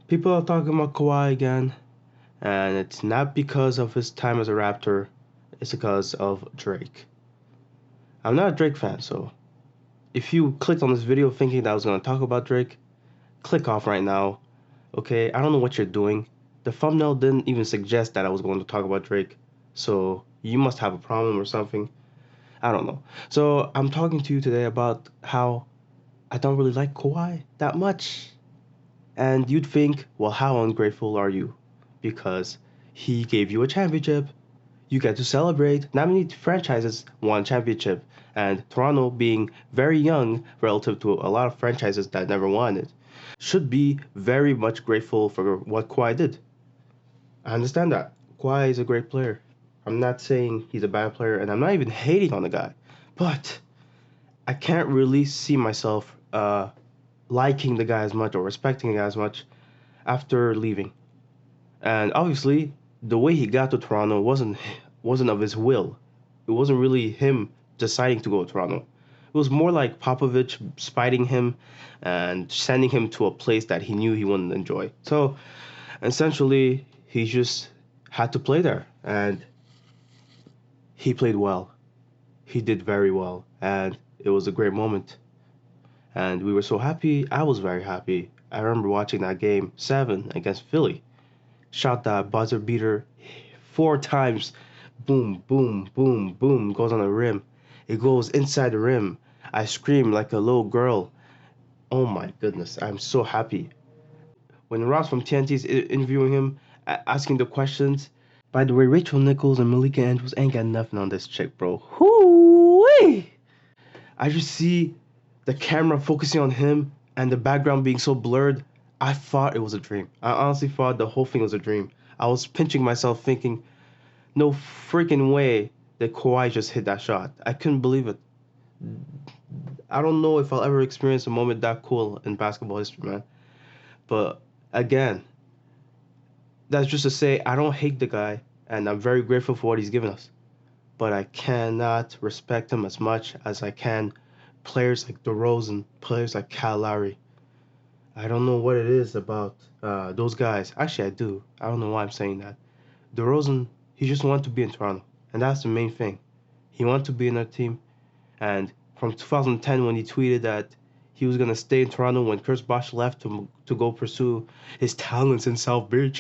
People are talking about Kawhi again, and it's not because of his time as a Raptor, it's because of Drake. I'm not a Drake fan, so if you clicked on this video thinking that I was going to talk about Drake, click off right now. Okay, I don't know what you're doing. The thumbnail didn't even suggest that I was going to talk about Drake, so you must have a problem or something. I don't know. So I'm talking to you today about how I don't really like Kawhi that much. And you'd think, well, how ungrateful are you? Because he gave you a championship. You get to celebrate. Not many franchises won championship, and Toronto, being very young relative to a lot of franchises that never won it, should be very much grateful for what Kawhi did. I understand that. Kawhi is a great player. I'm not saying he's a bad player, and I'm not even hating on the guy. But I can't really see myself liking the guy as much or respecting the guy as much after leaving. And obviously, the way he got to Toronto wasn't of his will. It wasn't really him deciding to go to Toronto. It was more like Popovich spiting him and sending him to a place that he knew he wouldn't enjoy. So essentially, he just had to play there, and he played well. He did very well, and it was a great moment. And we were so happy. I was very happy. I remember watching that game 7 against Philly. Shot that buzzer beater 4 times. Boom, boom, boom, boom. Goes on the rim. It goes inside the rim. I scream like a little girl. Oh my goodness. I'm so happy. When Ross from TNT is interviewing him, asking the questions. By the way, Rachel Nichols and Malika Andrews ain't got nothing on this chick, bro. Hoo-wee! I just see the camera focusing on him and the background being so blurred. I thought it was a dream. I honestly thought the whole thing was a dream. I was pinching myself thinking, no freaking way that Kawhi just hit that shot. I couldn't believe it. I don't know if I'll ever experience a moment that cool in basketball history, man. But again, that's just to say I don't hate the guy, and I'm very grateful for what he's given us. But I cannot respect him as much as I can players like DeRozan, players like Lowry. I don't know what it is about those guys. Actually, I do. I don't know why I'm saying that. DeRozan, he just wanted to be in Toronto, and that's the main thing. He wanted to be in our team, and from 2010 when he tweeted that he was gonna stay in Toronto when Chris Bosh left to go pursue his talents in South Beach.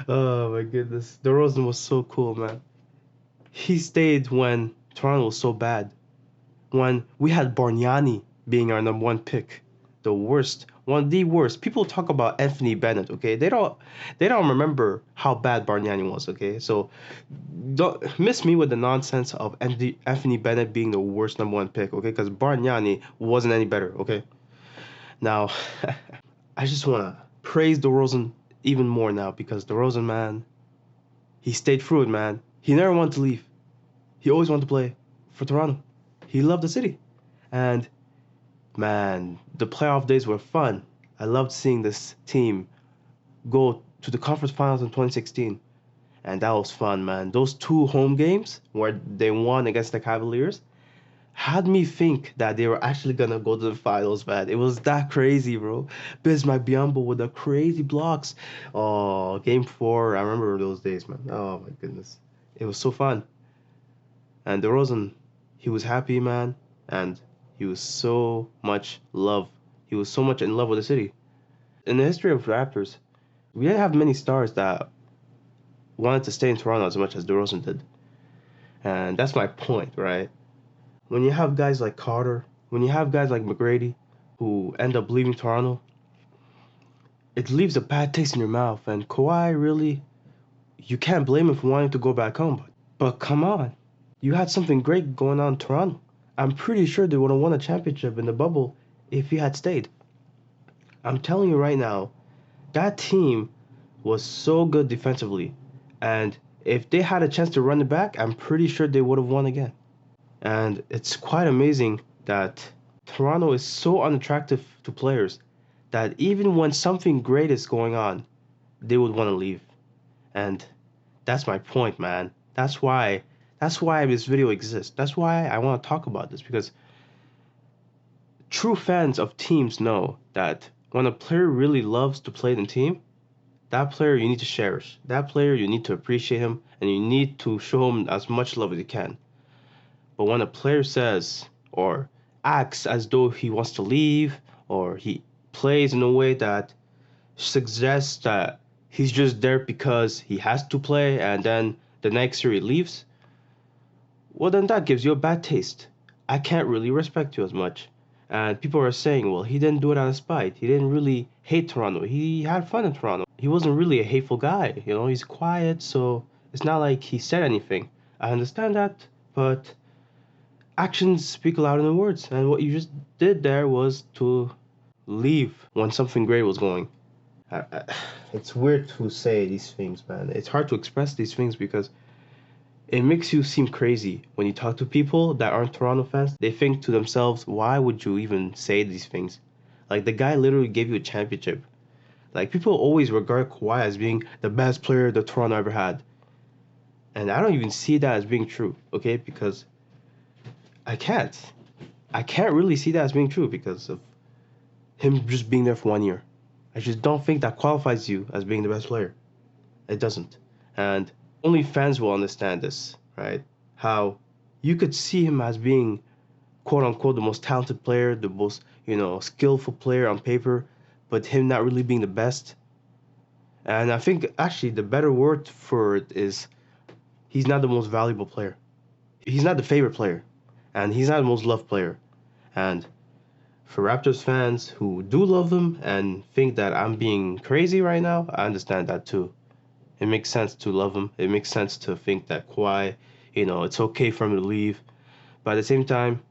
Oh my goodness, DeRozan was so cool, man. He stayed when Toronto was so bad. When we had Bargnani being our #1 pick, the worst, one of the worst. People talk about Anthony Bennett, okay? They don't remember how bad Bargnani was, okay? So don't miss me with the nonsense of Anthony Bennett being the worst #1 pick, okay? Because Bargnani wasn't any better, okay? Now, I just wanna praise DeRozan even more now because DeRozan, man, he stayed through it, man. He never wanted to leave. He always wanted to play for Toronto. He loved the city. And man, the playoff days were fun. I loved seeing this team go to the conference finals in 2016. And that was fun, man. Those 2 home games where they won against the Cavaliers had me think that they were actually gonna go to the finals, man. It was that crazy, bro. Bismack Biyombo with the crazy blocks. Oh, game 4, I remember those days, man. Oh my goodness. It was so fun. And DeRozan, he was happy, man, and he was so much love. He was so much in love with the city. In the history of Raptors, we didn't have many stars that wanted to stay in Toronto as much as DeRozan did. And that's my point, right? When you have guys like Carter, when you have guys like McGrady who end up leaving Toronto, it leaves a bad taste in your mouth. And Kawhi, really, you can't blame him for wanting to go back home. But come on. You had something great going on in Toronto. I'm pretty sure they would have won a championship in the bubble if he had stayed. I'm telling you right now, that team was so good defensively. And if they had a chance to run it back, I'm pretty sure they would have won again. And it's quite amazing that Toronto is so unattractive to players that even when something great is going on, they would want to leave. And that's my point, man. That's why this video exists. That's why I want to talk about this, because true fans of teams know that When a player really loves to play in the team, that player you need to cherish. That player you need to appreciate him and you need to show him as much love as you can. But when a player says or acts as though he wants to leave or he plays in a way that suggests that he's just there because he has to play and then the next year he leaves, well, then that gives you a bad taste. I can't really respect you as much. And people are saying, well, he didn't do it out of spite. He didn't really hate Toronto. He had fun in Toronto. He wasn't really a hateful guy. You know, he's quiet, so it's not like he said anything. I understand that, but actions speak louder than words. And what you just did there was to leave when something great was going. It's weird to say these things, man. It's hard to express these things because it makes you seem crazy when you talk to people that aren't Toronto fans. They think to themselves, why would you even say these things? Like, the guy literally gave you a championship. Like, people always regard Kawhi as being the best player that Toronto ever had. And I don't even see that as being true, okay? Because I can't. I can't really see that as being true because of him just being there for 1 year. I just don't think that qualifies you as being the best player. It doesn't. And only fans will understand this, right? How you could see him as being quote unquote the most talented player, the most, skillful player on paper, but him not really being the best. And I think actually the better word for it is he's not the most valuable player. He's not the favorite player. And he's not the most loved player. And for Raptors fans who do love him and think that I'm being crazy right now, I understand that too. It makes sense to love him. It makes sense to think that Kawhi, it's okay for him to leave. But at the same time,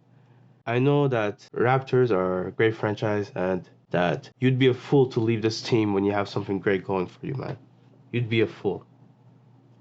I know that Raptors are a great franchise and that you'd be a fool to leave this team when you have something great going for you, man. You'd be a fool.